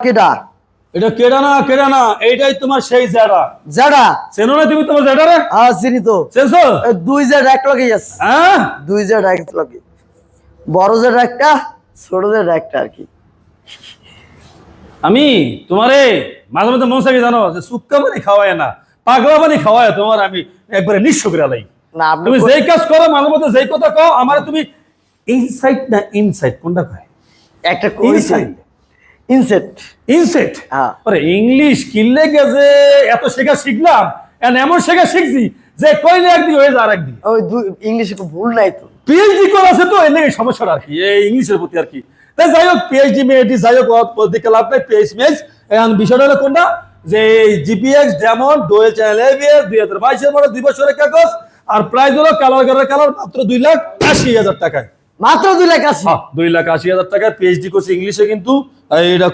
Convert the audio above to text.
কেডা এটা কেডা না এইটাই তোমার সেই জায়গা জাডা চেনো না তুমি তোমার জায়গা রে চিনি তো চেনছো দুই জেড এক লগে আছে হ্যাঁ দুই জেড এক লগে বড় জেড একটা ছোট জেড একটা আর কি আমি তোমারে মাঝে মাঝে মন চাই জানো যে সুক্কা পানি খাওয়ায় না পাগলা পানি খাওয়ায় তোমার আমি একবারে নিঃস্ব করে লাই না আপনি তুমি যেই কাজ করো মাঝে মাঝে যেই কথা কও আমার তুমি ইনসাইট না ইনসাইট কোনটা কয় একটা কইছি ইনসেট ইনসেট হ্যাঁ। আরে ইংলিশ কিনলে গেছে এত শেখা শিখলাম এমন শেখা শিখছি যে কইলে একদিন হয়ে যায় আরেকদিন ওই ইংলিশে খুব ভুল নাই তো পিএইচডি করা আছে তো এনে সমস্যাটা আর কি এই ইংলিশের প্রতি আর কি তাই যাই হোক পিএইচডি মেয়েটি যাই হোক দিকে লাভ নাই পিএইচ মেজ এখন বিষয়টা হলো কোনটা যে জিপিএক্স যেমন ডোয়েল চ্যানেল এবিএস 2022 মডেল 2 বছরের কাগজ আর প্রাইস হলো কালার মাত্র 2,80,000 টাকায় মাত্র 2 লাখ আছে 2,80,000 টাকায় পিএইচডি করছে ইংলিশে কিন্তু এইটা